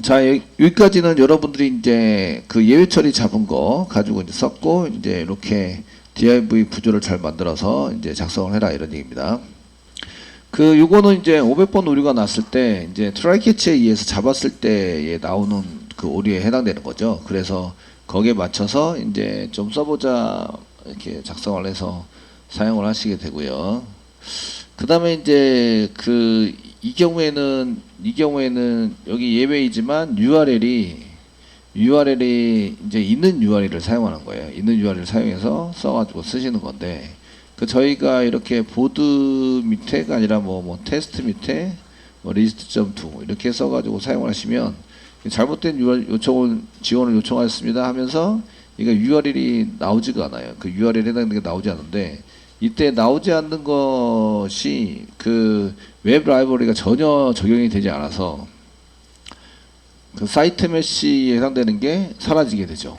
자, 여기까지는 여러분들이 이제 그 예외 처리 잡은 거 가지고 이제 썼고, 이제 이렇게 div 구조를 잘 만들어서 이제 작성을 해라 이런 얘기입니다. 그 요거는 이제 500번 오류가 났을 때 이제 트라이 캐치에 의해서 잡았을 때에 나오는 그 오류에 해당되는 거죠. 그래서 거기에 맞춰서 이제 좀 써보자 이렇게 작성을 해서 사용을 하시게 되고요. 그 다음에 이제 이 경우에는 여기 예외이지만 URL이 이제 있는 URL을 사용하는 거예요. 있는 URL을 사용해서 써가지고 쓰시는 건데, 그 저희가 이렇게 보드 밑에가 아니라 뭐 테스트 밑에 뭐 list.to 이렇게 써가지고 사용을 하시면 잘못된 지원을 요청하였습니다 하면서 이거 URL이 나오지가 않아요. 그 URL에 해당되는 게 나오지 않는데, 이때 나오지 않는 것이 그 웹 라이브러리가 전혀 적용이 되지 않아서 그 사이트 메시에 해당되는 게 사라지게 되죠.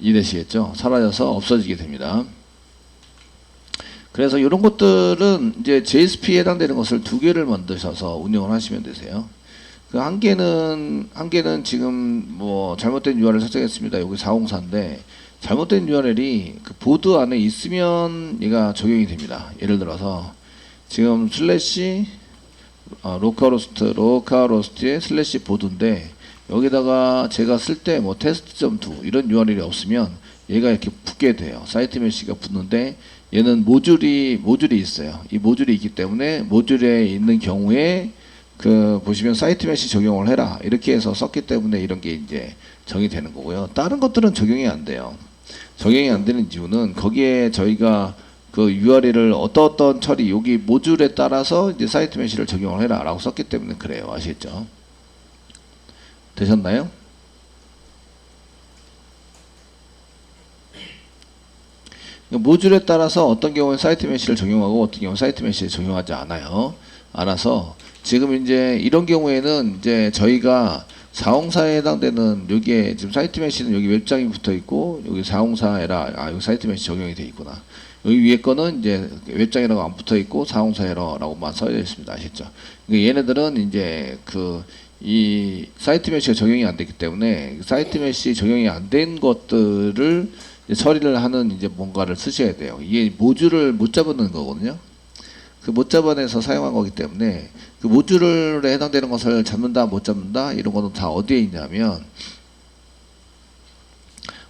이해되시겠죠? 사라져서 없어지게 됩니다. 그래서 이런 것들은 이제 JSP에 해당되는 것을 두 개를 만드셔서 운영을 하시면 되세요. 그 한 개는 지금 뭐 잘못된 URL 설정했습니다. 여기 404인데 잘못된 URL이 그 보드 안에 있으면 얘가 적용이 됩니다. 예를 들어서 지금 슬래시 로컬호스트에 슬래시 보드인데 여기다가 제가 쓸 때 뭐 테스트.2 이런 URL이 없으면 얘가 이렇게 붙게 돼요. 사이트 메시가 붙는데 얘는 모듈이 있어요. 이 모듈이 있기 때문에 모듈에 있는 경우에 그 보시면 사이트 메시 적용을 해라 이렇게 해서 썼기 때문에 이런 게 이제 적용이 되는 거고요. 다른 것들은 적용이 안 돼요. 적용이 안 되는 이유는 거기에 저희가 그 URL을 어떤 처리 여기 모듈에 따라서 이제 사이트 메시를 적용을 해라 라고 썼기 때문에 그래요. 아시겠죠? 되셨나요? 모듈에 따라서 어떤 경우는 사이트 메시를 적용하고 어떤 경우는 사이트 메시를 적용하지 않아요. 알아서 지금 이제 이런 경우에는 이제 저희가 404에 해당되는 여기에 지금 사이트 메시는 여기 웹장이 붙어 있고 여기 404에라 여기 사이트 메시 적용이 되어 있구나. 여기 위에 거는 이제 웹장이라고 안 붙어 있고 404에러라고만 써져 있습니다. 아시죠? 그러니까 얘네들은 이제 이 사이트 메시가 적용이 안 됐기 때문에 사이트 메시 적용이 안 된 것들을 처리를 하는 이제 뭔가를 쓰셔야 돼요. 이게 모듈을 못 잡는 거거든요. 그 못 잡아내서 사용한 거기 때문에 그 모듈에 해당되는 것을 잡는다 못 잡는다 이런 거는 다 어디에 있냐면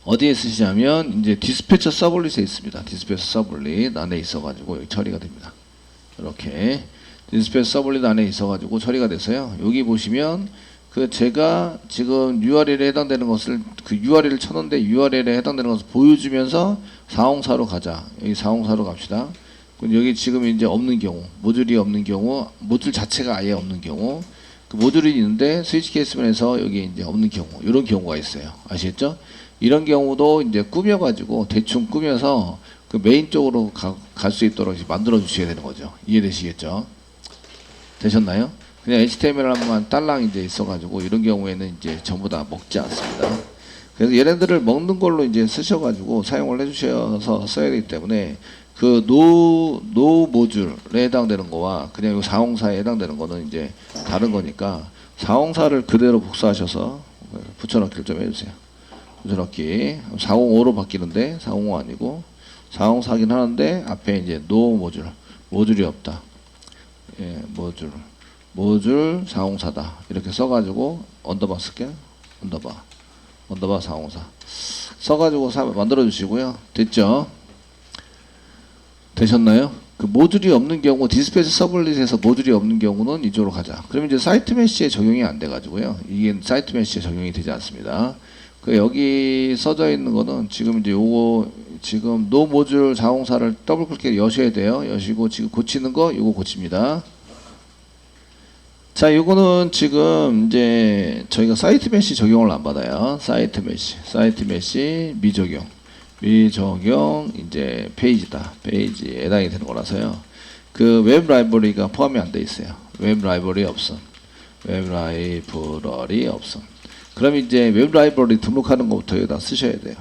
어디에 쓰시냐면 이제 디스패처 서블릿에 있습니다. 디스패처 서블릿 안에 있어가지고 여기 처리가 됩니다. 이렇게 디스패처 서블릿 안에 있어가지고 처리가 돼서요. 여기 보시면 그 제가 지금 URL에 해당되는 것을 그 URL을 쳤는데 URL에 해당되는 것을 보여주면서 404로 가자. 여기 404로 갑시다. 여기 지금 이제 없는 경우, 모듈이 없는 경우, 모듈 자체가 아예 없는 경우, 그 모듈이 있는데 스위치 케이스면에서 여기 이제 없는 경우, 이런 경우가 있어요. 아시겠죠? 이런 경우도 이제 꾸며가지고 대충 꾸며서 그 메인 쪽으로 갈 수 있도록 만들어 주셔야 되는 거죠. 이해되시겠죠? 되셨나요? 그냥 HTML만 딸랑 이제 있어가지고 이런 경우에는 이제 전부 다 먹지 않습니다. 그래서 얘네들을 먹는 걸로 이제 쓰셔가지고 사용을 해주셔서 써야 되기 때문에 그 노 모듈에 해당되는 거와 그냥 이 404에 해당되는 거는 이제 다른 거니까 404를 그대로 복사하셔서 붙여넣기를 좀 해주세요. 붙여넣기 405로 바뀌는데 405 아니고 404긴 하는데 앞에 이제 노 모듈이 없다. 예, 모듈 404다 이렇게 써가지고 언더바 쓸게요. 언더바 404 써가지고 만들어 주시고요. 됐죠? 되셨나요? 그 모듈이 없는 경우 디스패치 서블릿에서 모듈이 없는 경우는 이쪽으로 가자. 그러면 이제 사이트 메시에 적용이 안 돼 가지고요. 이게 사이트 메시에 적용이 되지 않습니다. 그 여기 써져 있는 거는 지금 이제 요거 지금 노 모듈 404를 더블 클릭 여셔야 돼요. 여시고 지금 고치는 거 요거 고칩니다. 자, 요거는 지금 이제 저희가 사이트 메시 적용을 안 받아요. 사이트 메시 미적용 이제 페이지에 해당이 되는 거라서요. 그 웹 라이브러리가 포함이 안 돼 있어요. 웹 라이브러리 없음. 그럼 이제 웹 라이브러리 등록하는 것부터 여기다 쓰셔야 돼요.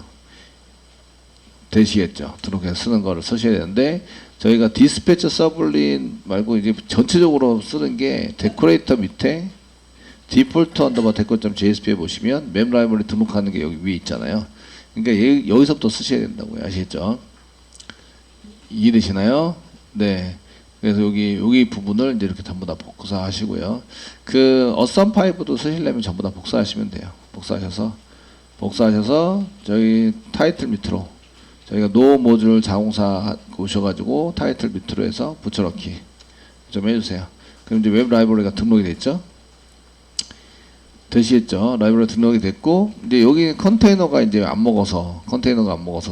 되시겠죠? 등록해서 쓰는 거를 쓰셔야 되는데 저희가 디스패처 서블릿 말고 이제 전체적으로 쓰는 게 데코레이터 밑에 디폴트 언더바 데코.jsp에 보시면 맵 라이브러리 등록하는 게 여기 위에 있잖아요. 그러니까 여기서부터 쓰셔야 된다고요. 아시겠죠? 이해되시나요? 네. 그래서 여기 부분을 이제 이렇게 전부 다 복사하시고요. 그 어썸 5도 쓰시려면 전부 다 복사하시면 돼요. 복사하셔서 저희 타이틀 밑으로 저희가 노 모듈 자동사 오셔가지고 타이틀 밑으로 해서 붙여넣기 좀 해주세요. 그럼 이제 웹 라이브러리가 등록이 됐죠? 되시겠죠? 라이브러리 등록이 됐고, 이제 여기 컨테이너가 안 먹어서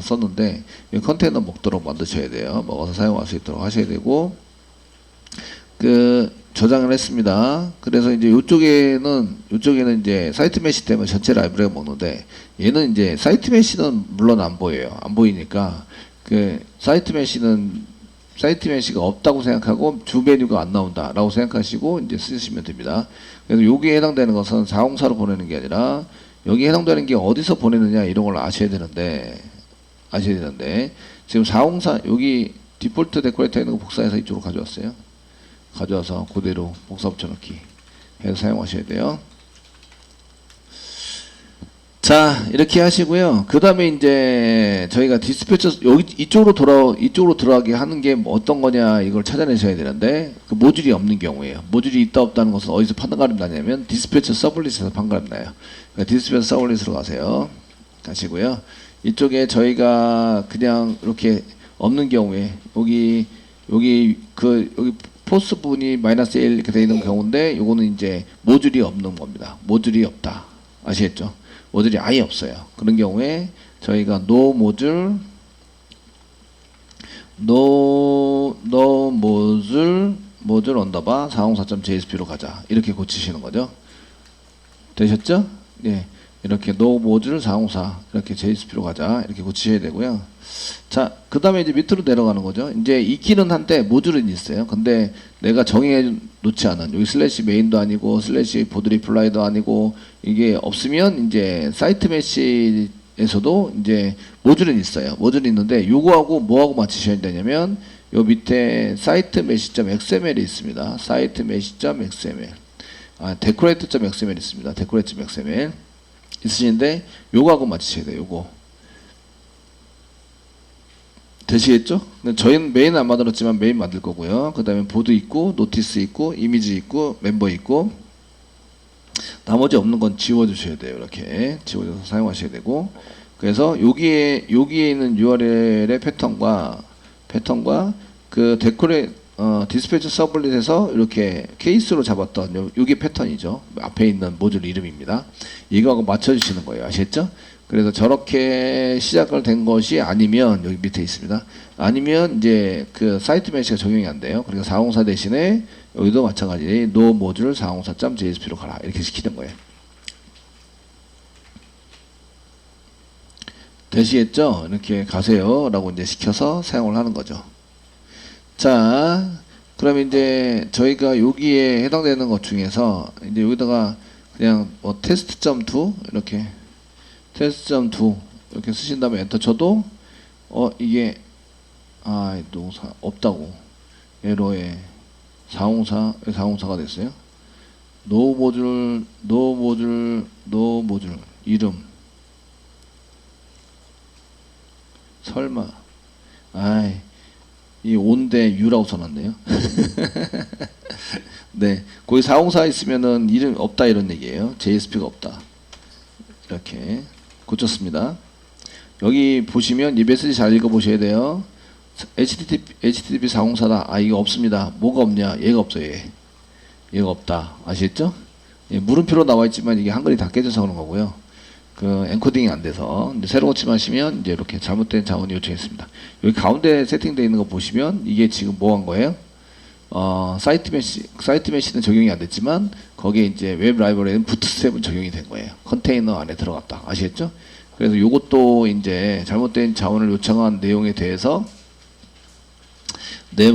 썼는데, 이 컨테이너 먹도록 만드셔야 돼요. 먹어서 사용할 수 있도록 하셔야 되고, 저장을 했습니다. 그래서 이제 요쪽에는 이제 사이트 메시 때문에 전체 라이브러리가 먹는데, 얘는 이제 사이트 메시는 물론 안 보여요. 안 보이니까, 사이트 메시가 없다고 생각하고 주 메뉴가 안 나온다라고 생각하시고 이제 쓰시면 됩니다. 그래서 여기에 해당되는 것은 자동사로 보내는 게 아니라 여기 해당되는 게 어디서 보내느냐 이런 걸 아셔야 되는데 지금 자동사 여기 디폴트 데코레이터 있는 거 복사해서 이쪽으로 가져왔어요. 가져와서 그대로 복사 붙여넣기 해서 사용하셔야 돼요. 자, 이렇게 하시고요. 그 다음에 이제 저희가 디스패처 이쪽으로 들어가게 하는 게 어떤 거냐 이걸 찾아내셔야 되는데 그 모듈이 없는 경우에요. 모듈이 있다 없다는 것은 어디서 판가름 나냐면 디스패처 서블릿에서 판가름 나요. 그러니까 디스패처 서블릿으로 가시고요. 이쪽에 저희가 그냥 이렇게 없는 경우에 여기 포스 분이 -1 이렇게 되어 있는 경우인데 요거는 이제 모듈이 없는 겁니다. 모듈이 없다. 아시겠죠? 모듈이 아예 없어요. 그런 경우에 저희가 no 모듈 언더바 404.jsp로 가자. 이렇게 고치시는 거죠. 되셨죠? 네. 이렇게 no 모듈 404 이렇게 jsp로 가자. 이렇게 고치셔야 되고요. 자, 그 다음에 이제 밑으로 내려가는 거죠. 이제 있기는 한데 모듈은 있어요. 근데 내가 정해 놓지 않은 여기 슬래시 메인도 아니고 슬래시 보드 리플라이도 아니고 이게 없으면 이제 사이트 메시에서도 이제 모듈은 있어요. 모듈이 있는데 요거하고 뭐하고 맞추셔야 되냐면 요 밑에 사이트 메시.xml이 있습니다. 사이트 메시.xml 데코레이트.xml 있습니다. 데코레이트.xml 있으신데 요거하고 맞추셔야 돼요. 요거 되시겠죠? 저희는 메인 안 만들었지만 메인 만들 거고요. 그 다음에 보드 있고 노티스 있고 이미지 있고 멤버 있고 나머지 없는 건 지워주셔야 돼요. 이렇게 지워줘서 사용하셔야 되고 그래서 여기에 있는 URL의 패턴과 그 디스패치 서블릿에서 이렇게 케이스로 잡았던 요게 패턴이죠. 앞에 있는 모듈 이름입니다. 이거하고 맞춰주시는 거예요. 아시겠죠? 그래서 저렇게 시작을 된 것이 아니면 여기 밑에 있습니다. 아니면 이제 그 사이트 메시가 적용이 안 돼요. 그러니까 404 대신에 여기도 마찬가지 no 모듈 404.jsp로 가라 이렇게 시키는 거예요. 되시겠죠? 이렇게 가세요라고 이제 시켜서 사용을 하는 거죠. 자, 그럼 이제 저희가 여기에 해당되는 것 중에서 이제 여기다가 그냥 뭐 test.2 이렇게 test.2 이렇게 쓰신 다음에 엔터 쳐도 이게 노사 없다고 에러에 404가 됐어요. no 모듈 이름 설마 이 온데 U라고 써놨네요. 네, 거기 404 있으면은 이름 없다 이런 얘기예요. JSP가 없다. 이렇게 고쳤습니다. 여기 보시면 이 메시지 잘 읽어보셔야 돼요. HTTP 404다. 이거 없습니다. 뭐가 없냐? 얘가 없어요. 얘가 없다. 아시겠죠? 예, 물음표로 나와 있지만 이게 한글이 다 깨져서 그런 거고요. 그 엔코딩이 안 돼서 이제 새로 고침하시면 이제 이렇게 잘못된 자원이 요청했습니다. 여기 가운데 세팅되어 있는 거 보시면 이게 지금 뭐 한 거예요? 사이트 메시는 적용이 안 됐지만 거기에 이제 웹 라이브러리는 부트스트랩은 적용이 된 거예요. 컨테이너 안에 들어갔다. 아시겠죠? 그래서 요것도 이제 잘못된 자원을 요청한 내용에 대해서 이제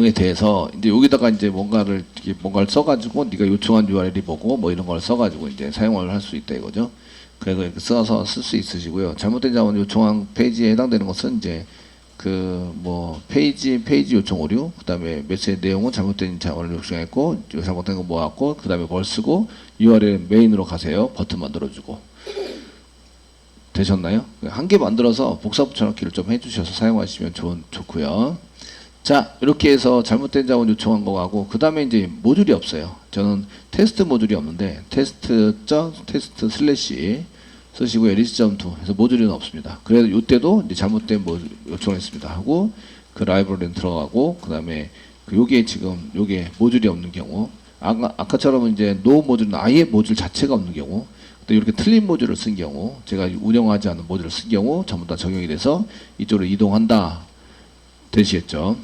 여기다가 이제 뭔가를 써가지고 네가 요청한 URL이 뭐고 뭐 이런 걸 써가지고 이제 사용을 할 수 있다 이거죠. 그래서 이렇게 써서 쓸 수 있으시고요. 잘못된 자원을 요청한 페이지에 해당되는 것은 이제 그 뭐 페이지 요청 오류, 그 다음에 메시지 내용은 잘못된 자원을 요청했고 잘못된 거 모았고, 그 다음에 뭘 쓰고 URL 메인으로 가세요 버튼 만들어주고. 되셨나요? 한 개 만들어서 복사 붙여넣기를 좀 해주셔서 사용하시면 좋고요. 자, 이렇게 해서 잘못된 자원 요청한 거하고, 그 다음에 이제 모듈이 없어요. 저는 테스트 모듈이 없는데 테스트 슬래시 쓰시고요. 리스트.2 해서 모듈은 없습니다. 그래서 이때도 이제 잘못된 요청했습니다 하고, 그 라이브러리는 들어가고, 그 다음에 요게 지금 요게 모듈이 없는 경우, 아까처럼 이제 노 모듈은 아예 모듈 자체가 없는 경우, 또 이렇게 틀린 모듈을 쓴 경우, 제가 운영하지 않은 모듈을 쓴 경우 전부 다 적용이 돼서 이쪽으로 이동한다. 되시겠죠?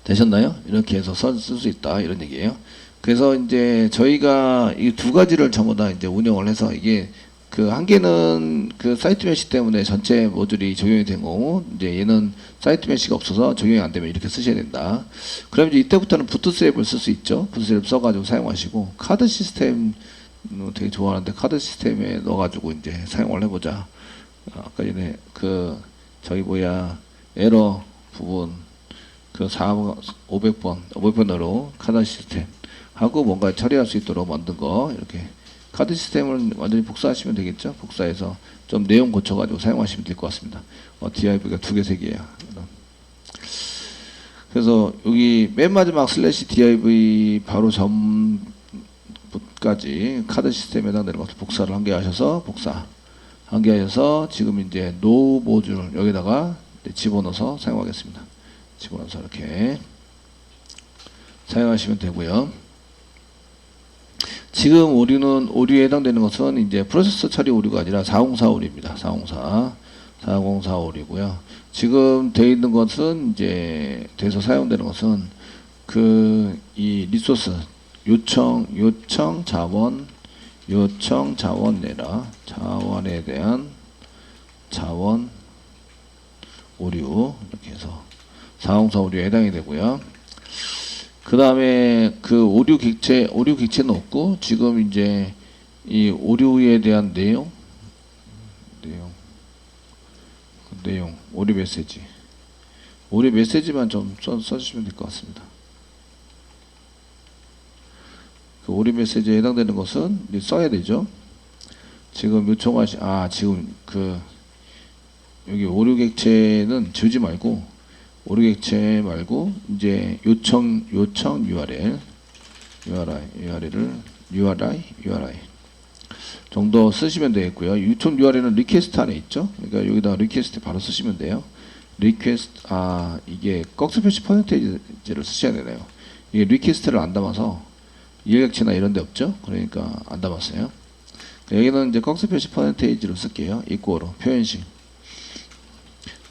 되셨나요? 이렇게 해서 쓸 수 있다 이런 얘기예요. 그래서 이제 저희가 이 두 가지를 전부 다 이제 운영을 해서, 이게 그 한 개는 그 사이트 메시 때문에 전체 모듈이 적용이 된 거고, 이제 얘는 사이트 메시가 없어서 적용이 안 되면 이렇게 쓰셔야 된다. 그럼 이제 이때부터는 부트스트랩을 쓸 수 있죠. 부트스트랩 써가지고 사용하시고, 카드 시스템 되게 좋아하는데 카드 시스템에 넣어가지고 이제 사용을 해보자. 아까 전에 그 저기 뭐야 에러 부분 그 500번으로 카드 시스템 하고 뭔가 처리할 수 있도록 만든 거, 이렇게 카드 시스템을 완전히 복사하시면 되겠죠. 복사해서 좀 내용 고쳐가지고 사용하시면 될 것 같습니다. DIV가 2개, 3개야. 그래서 여기 맨 마지막 슬래시 div 바로 전까지 카드 시스템에다 내려가서 복사를 한 개 하셔서 한 개 하셔서 지금 이제 노 모듈 여기다가 집어넣어서 사용하겠습니다. 집어넣어서 이렇게 사용하시면 되고요. 지금 오류에 해당되는 것은 이제 프로세서 처리 오류가 아니라 404 오류입니다. 404 오류고요. 지금 되어 있는 것은 이제 돼서 사용되는 것은 그 이 리소스 요청 자원 내라 자원에 대한 자원 오류, 이렇게 해서 404 오류에 해당이 되고요. 그 다음에 그 오류 객체는 없고, 지금 이제 이 오류에 대한 내용, 오류 메시지만 좀 써주시면 될 것 같습니다. 그 오류 메시지에 해당되는 것은 이제 써야 되죠. 지금 지금 그 여기 오류 객체는 지우지 말고, 오류 객체 말고 이제 요청 URL을 URI 정도 쓰시면 되겠고요. 요청 URL은 리퀘스트 안에 있죠. 그러니까 여기다 리퀘스트 바로 쓰시면 돼요. 리퀘스트 이게 꺽쇠 표시 퍼센테이지를 쓰셔야 되네요. 이게 리퀘스트를 안 담아서 이해객체나 이런 데 없죠. 그러니까 안 담았어요. 여기는 이제 꺽쇠 표시 퍼센테이지로 쓸게요. 이꼬로 표현식.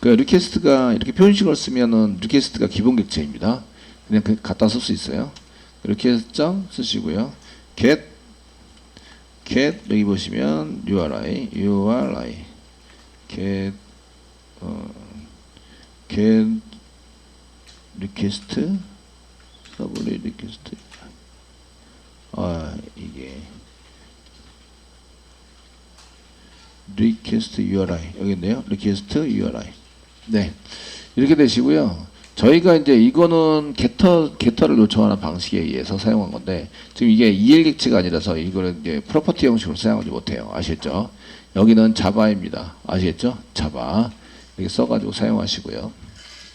그 리퀘스트가 이렇게 표현식을 쓰면은 리퀘스트가 기본 객체입니다. 그냥 갖다 쓸 수 있어요. 리퀘스트 쓰시고요. get 여기 보시면 URI get request 서블리 리퀘스트 이게 request URI 여기 있네요. request URI. 네, 이렇게 되시고요. 저희가 이제 이거는 게터를 요청하는 방식에 의해서 사용한 건데, 지금 이게 EL 객체가 아니라서 이거를 이제 프로퍼티 형식으로 사용하지 못해요. 아시겠죠? 여기는 자바입니다. 아시겠죠? 자바 이렇게 써가지고 사용하시고요.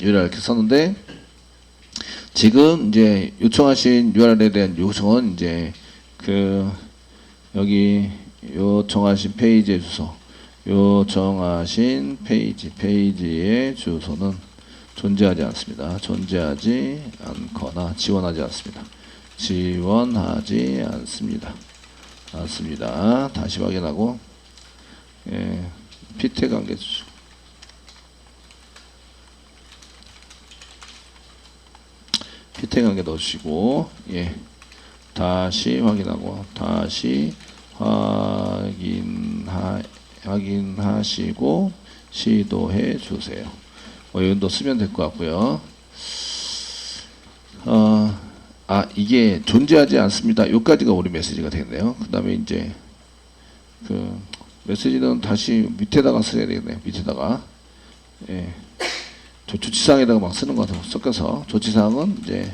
URL 이렇게 썼는데, 지금 이제 요청하신 URL에 대한 요청은 이제 그 여기 요청하신 페이지의 주소, 요청하신 페이지의 주소는 존재하지 않습니다. 존재하지 않거나 지원하지 않습니다. 지원하지 않습니다. 다시 확인하고, 피태 관계 주소. 피태 관계 넣으시고, 다시 확인하고, 다시 확인하시고 시도해 주세요. 이 정도 쓰면 될 것 같고요. 이게 존재하지 않습니다. 여기까지가 우리 메시지가 되겠네요. 그 다음에 이제 메시지는 다시 밑에다가 써야 되겠네요. 밑에다가. 예. 조치사항에다가 막 쓰는 것 같아서 섞여서 조치사항은 이제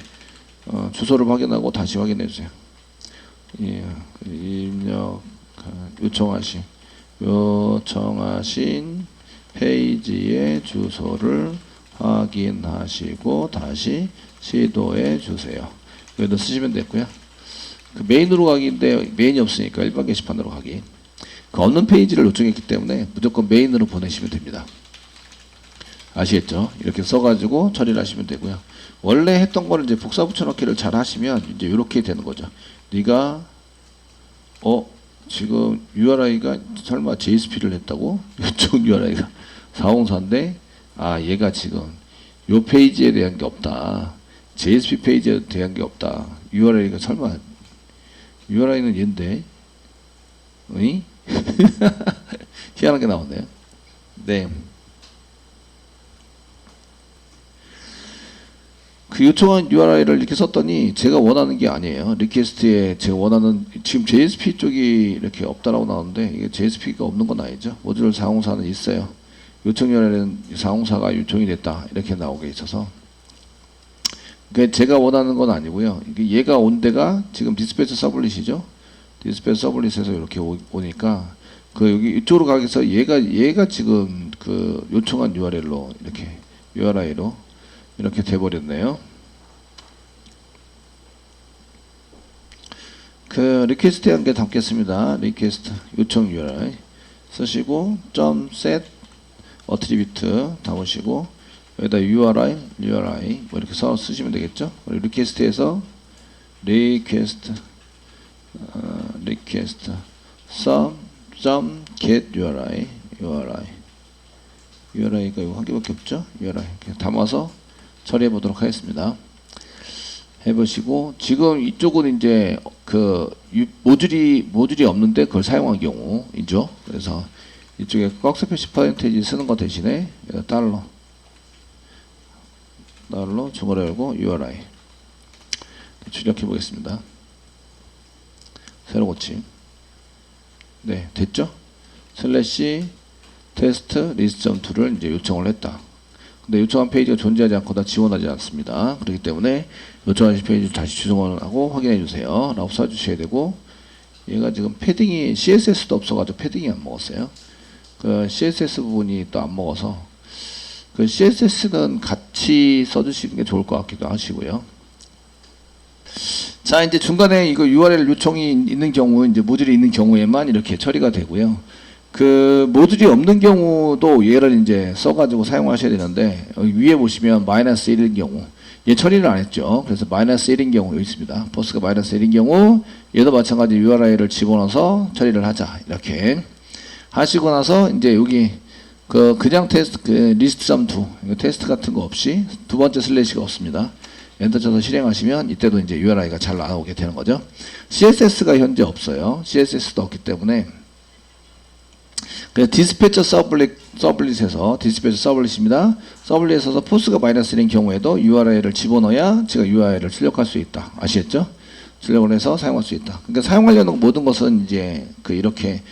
주소를 확인하고 다시 확인해 주세요. 예. 입력 요청하신 페이지의 주소를 확인하시고 다시 시도해 주세요. 여기다 쓰시면 됐고요. 그 메인으로 가기인데 메인이 없으니까 일반 게시판으로 가기. 그 없는 페이지를 요청했기 때문에 무조건 메인으로 보내시면 됩니다. 아시겠죠? 이렇게 써가지고 처리를 하시면 되고요. 원래 했던 거를 이제 복사 붙여넣기를 잘 하시면 이제 이렇게 되는 거죠. 네가 지금 URI가 설마 JSP를 했다고? 이쪽 URI가 404인데 얘가 지금 요 페이지에 대한 게 없다. JSP 페이지에 대한 게 없다. URI가 설마 URI는 얘인데 응? 희한한 게 나왔네요. 네. 그 요청한 URI를 이렇게 썼더니 제가 원하는 게 아니에요. 리퀘스트에 제가 원하는 지금 JSP 쪽이 이렇게 없다라고 나오는데 이게 JSP가 없는 건 아니죠. 모듈 404는 있어요. 요청 URI는 404가 요청이 됐다 이렇게 나오게 있어서 그러니까 제가 원하는 건 아니고요. 얘가 온 데가 지금 디스패치 서블릿이죠. 디스패치 서블릿에서 이렇게 오니까 그 여기 이쪽으로 가기 위해서 얘가 지금 그 요청한 URL로 이렇게 URI로 이렇게 돼버렸네요. 그 리퀘스트에 한 개 담겠습니다. 리퀘스트 요청 URI 쓰시고 .set attribute 담으시고 여기다 URI 뭐 이렇게 써 쓰시면 되겠죠. 그리고 리퀘스트에서 request get URI가 이거 한 개밖에 없죠. URI 이렇게 담아서 처리해 보도록 하겠습니다. 해보시고 지금 이쪽은 이제 그 모듈이 없는데 그걸 사용한 경우이죠. 그래서 이쪽에 꺽쇠표시 퍼센테이지 쓰는 거 대신에 달러 주머니 열고 URI 출력해 보겠습니다. 새로 고침. 네, 됐죠? 슬래시 테스트 리스트.2를 이제 요청을 했다. 근데 요청한 페이지가 존재하지 않고 다 지원하지 않습니다. 그렇기 때문에 요청하신 페이지를 다시 주소하고 확인해 주세요. 라고 써주셔야 되고, 얘가 지금 패딩이 CSS도 없어가지고 패딩이 안 먹었어요. 그 CSS 부분이 또 안 먹어서 그 CSS는 같이 써주시는 게 좋을 것 같기도 하시고요. 자, 이제 중간에 이거 URL 요청이 있는 경우, 이제 모듈이 있는 경우에만 이렇게 처리가 되고요. 그 모듈이 없는 경우도 얘를 이제 써가지고 사용하셔야 되는데 여기 위에 보시면 -1인 경우 얘 처리를 안 했죠. 그래서 -1인 경우 여기 있습니다. 포스가 -1인 경우 얘도 마찬가지 URI를 집어넣어서 처리를 하자 이렇게 하시고 나서 이제 여기 그냥 테스트 리스트.2 이거 테스트 같은 거 없이 두 번째 슬래시가 없습니다. 엔터 쳐서 실행하시면 이때도 이제 URI가 잘 나오게 되는 거죠. CSS가 현재 없어요. CSS도 없기 때문에 그래서 디스패처 서블릿에서 디스패처 서블릿입니다. 서블릿에서 포스가 -1인 경우에도 URI를 집어넣어야 제가 URI를 출력할 수 있다. 아시겠죠? 출력을 해서 사용할 수 있다. 그러니까 사용하려는 모든 것은 이제 이렇게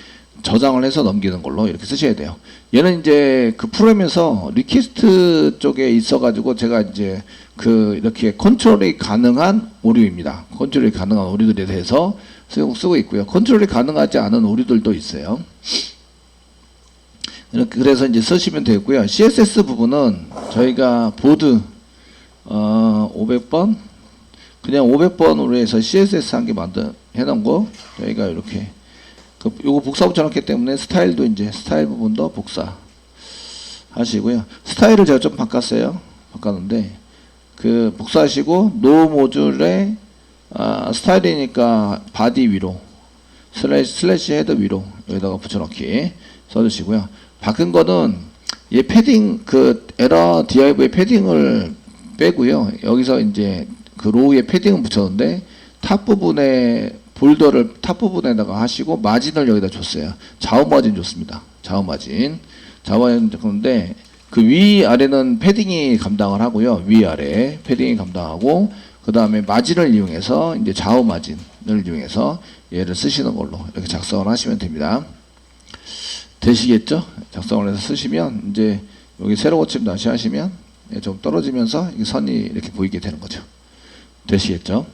저장을 해서 넘기는 걸로 이렇게 쓰셔야 돼요. 얘는 이제 그 프로그램에서 리퀘스트 쪽에 있어가지고 제가 이제 이렇게 컨트롤이 가능한 오류입니다. 컨트롤이 가능한 오류들에 대해서 쓰고 있고요. 컨트롤이 가능하지 않은 오류들도 있어요. 그래서 이제 쓰시면 되고요. CSS 부분은 저희가 보드 500번 그냥 500번으로 해서 CSS 한 개 해놓은 거 저희가 이렇게 요거 복사 붙여놨기 때문에 스타일도 이제 스타일 부분도 복사 하시고요. 스타일을 제가 좀 바꿨는데 복사하시고 노 모듈에 스타일이니까 바디 위로 슬래시 헤더 위로 여기다가 붙여넣기 써주시고요. 바꾼 거는 얘 패딩 에러 div의 패딩을 빼고요. 여기서 이제 로우에 패딩을 붙였는데 탑 부분에 볼더를 탑 부분에다가 하시고 마진을 여기다 줬어요. 좌우 마진 줬습니다. 좌우 마진 줬는데 위 아래는 패딩이 감당을 하고요. 위 아래 패딩이 감당하고 그 다음에 마진을 이용해서 이제 좌우 마진을 이용해서 얘를 쓰시는 걸로 이렇게 작성을 하시면 됩니다. 되시겠죠? 작성을 해서 쓰시면 이제 여기 세로 고침 다시 하시면 좀 떨어지면서 이 선이 이렇게 보이게 되는 거죠. 되시겠죠?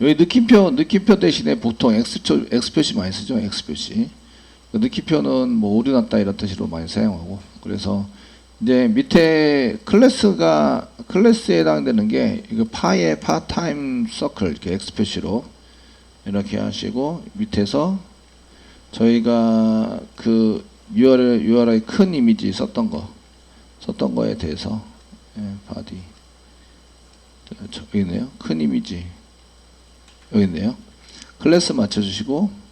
여기 느낌표 대신에 보통 X 표시 많이 쓰죠. X 표시. 느낌표는 뭐 오류 났다 이런 뜻으로 많이 사용하고, 그래서 이제 밑에 클래스에 해당되는 게 이거 파의 파타임 서클 이렇게 X 표시로 이렇게 하시고, 밑에서 저희가 그 URI 큰 이미지 썼던 거에 대해서 바디 여기 있네요. 큰 이미지 여기 있네요. 클래스 맞춰주시고,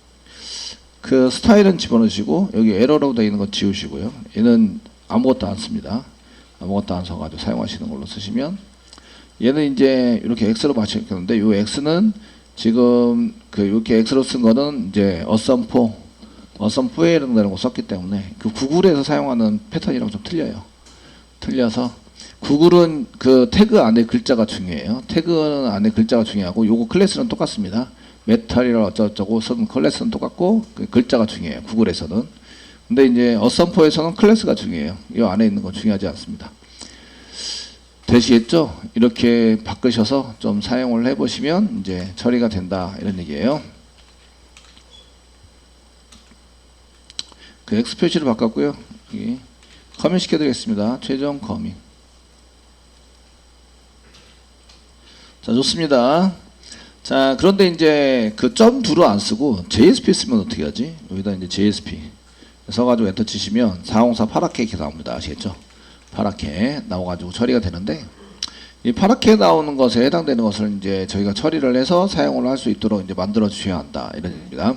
그 스타일은 집어넣으시고, 여기 에러라고 되어 있는 거 지우시고요. 얘는 아무것도 안 씁니다. 아무것도 안 써가지고 사용하시는 걸로 쓰시면, 얘는 이제 이렇게 X로 맞춰있는데, 이 X는 지금 이렇게 X로 쓴 거는 이제 어썸포에 해당되는 거 썼기 때문에 그 구글에서 사용하는 패턴이랑 좀 틀려서 구글은 그 태그 안에 글자가 중요해요. 태그 안에 글자가 중요하고, 요거 클래스는 똑같습니다. 메탈이라 어쩌고 쓰는 클래스는 똑같고, 그 글자가 중요해요. 구글에서는. 근데 이제 어썸포에서는 클래스가 중요해요. 이 안에 있는 건 중요하지 않습니다. 되시겠죠? 이렇게 바꾸셔서 좀 사용을 해보시면 이제 처리가 된다 이런 얘기예요. 그 X 표시를 바꿨고요. 여기 커밋 시켜드리겠습니다. 최종 커밋. 자, 좋습니다. 자, 그런데 이제 그 .2로 안 쓰고 JSP 쓰면 어떻게 하지? 여기다 이제 JSP 써가지고 엔터 치시면 404 파랗게 이렇게 나옵니다. 아시겠죠? 파랗게 나와가지고 처리가 되는데, 이 파랗게 나오는 것에 해당되는 것을 이제 저희가 처리를 해서 사용을 할 수 있도록 이제 만들어 주셔야 한다 이런 얘기입니다.